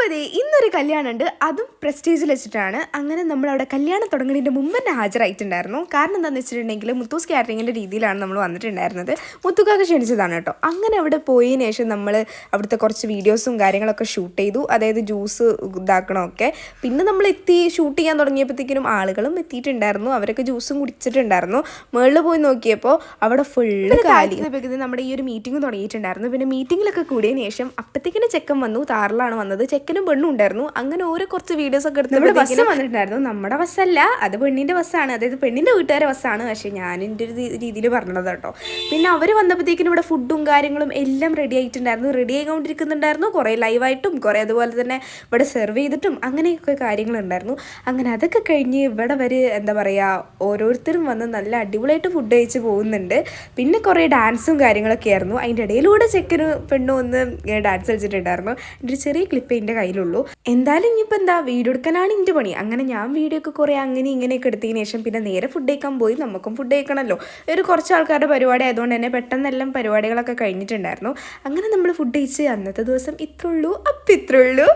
അപ്പോൾ ഇന്നൊരു കല്യാണം ഉണ്ട്, അതും പ്രസ്റ്റീജിൽ വെച്ചിട്ടാണ്. അങ്ങനെ നമ്മളവിടെ കല്യാണം തുടങ്ങുന്നതിൻ്റെ മുമ്പ് തന്നെ ഹാജരായിട്ടുണ്ടായിരുന്നു. കാരണം എന്താണെന്ന് വെച്ചിട്ടുണ്ടെങ്കിൽ മുത്തൂസ് കാറ്ററിങ്ങിൻ്റെ രീതിയിലാണ് നമ്മൾ വന്നിട്ടുണ്ടായിരുന്നത്. മുത്തുക്കാക്ക് ക്ഷണിച്ചതാണ് കേട്ടോ. അങ്ങനെ അവിടെ പോയതിന് ശേഷം നമ്മൾ അവിടുത്തെ കുറച്ച് വീഡിയോസും കാര്യങ്ങളൊക്കെ ഷൂട്ട് ചെയ്തു. അതായത് ജ്യൂസ് ഇതാക്കണമൊക്കെ. പിന്നെ നമ്മൾ ഷൂട്ട് ചെയ്യാൻ തുടങ്ങിയപ്പോഴത്തേക്കിനും ആളുകളും എത്തിയിട്ടുണ്ടായിരുന്നു. അവരൊക്കെ ജ്യൂസും കുടിച്ചിട്ടുണ്ടായിരുന്നു. മുകളിൽ പോയി നോക്കിയപ്പോൾ അവിടെ ഫുള്ള് കാലി. നമ്മുടെ ഈ ഒരു മീറ്റിംഗ് തുടങ്ങിയിട്ടുണ്ടായിരുന്നു. പിന്നെ മീറ്റിങ്ങിലൊക്കെ കൂടിയതിന് ശേഷം അപ്പോഴത്തേക്കിന് ചെക്കൻ വന്നു. താറിലാണ് വന്നത്. ചെക്കനും പെണ്ണും ഉണ്ടായിരുന്നു. അങ്ങനെ ഓരോ കുറച്ച് വീഡിയോസ് ഒക്കെ എടുത്ത് ബസ് വന്നിട്ടുണ്ടായിരുന്നു. നമ്മുടെ ബസ്സല്ല, അത് പെണ്ണിൻ്റെ ബസ്സാണ്. അതായത് പെണ്ണിൻ്റെ വീട്ടുകാരെ ബസ്സാണ്. പക്ഷേ ഞാൻ എൻ്റെ ഒരു രീതിയിൽ പറഞ്ഞത് കേട്ടോ. പിന്നെ അവർ വന്നപ്പോഴത്തേക്കിനും ഇവിടെ ഫുഡും കാര്യങ്ങളും എല്ലാം റെഡി ആയിട്ടുണ്ടായിരുന്നു. റെഡി ആയിക്കൊണ്ടിരിക്കുന്നുണ്ടായിരുന്നു. കുറേ ലൈവായിട്ടും കുറേ അതുപോലെ തന്നെ ഇവിടെ സെർവ് ചെയ്തിട്ടും അങ്ങനെയൊക്കെ കാര്യങ്ങളുണ്ടായിരുന്നു. അങ്ങനെ അതൊക്കെ കഴിഞ്ഞ് ഇവിടെ വരെ എന്താ പറയുക, ഓരോരുത്തരും വന്ന് നല്ല അടിപൊളിയായിട്ട് ഫുഡ് കഴിച്ച് പോകുന്നുണ്ട്. പിന്നെ കുറേ ഡാൻസും കാര്യങ്ങളൊക്കെ ആയിരുന്നു. അതിൻ്റെ ഇടയിലൂടെ ചെക്കനും പെണ്ണും ഒന്ന് ഡാൻസ് കളിച്ചിട്ടുണ്ടായിരുന്നു. എൻ്റെ ഒരു ചെറിയ ക്ലിപ്പ് എൻ്റെ കയ്യിലുള്ളൂ. എന്തായാലും ഇനിയിപ്പോൾ എന്താ, വീഡിയോ എടുക്കാനാണ് എൻ്റെ പണി. അങ്ങനെ ഞാൻ വീഡിയോ ഒക്കെ കുറേ അങ്ങനെ ഇങ്ങനെയൊക്കെ എടുത്തതിന് ശേഷം പിന്നെ നേരെ ഫുഡ് കഴിക്കാൻ പോയി. നമുക്കും ഫുഡ് കഴിക്കണമല്ലോ. ഒരു കുറച്ച് ആൾക്കാരുടെ പരിപാടി ആയതുകൊണ്ട് തന്നെ പെട്ടെന്നെല്ലാം പരിപാടികളൊക്കെ കഴിഞ്ഞിട്ടുണ്ടായിരുന്നു. അങ്ങനെ നമ്മൾ ഫുഡ് കഴിച്ച് അന്നത്തെ ദിവസം ഇത്രയുള്ളൂ. അപ്പം ഇത്രയുള്ളൂ.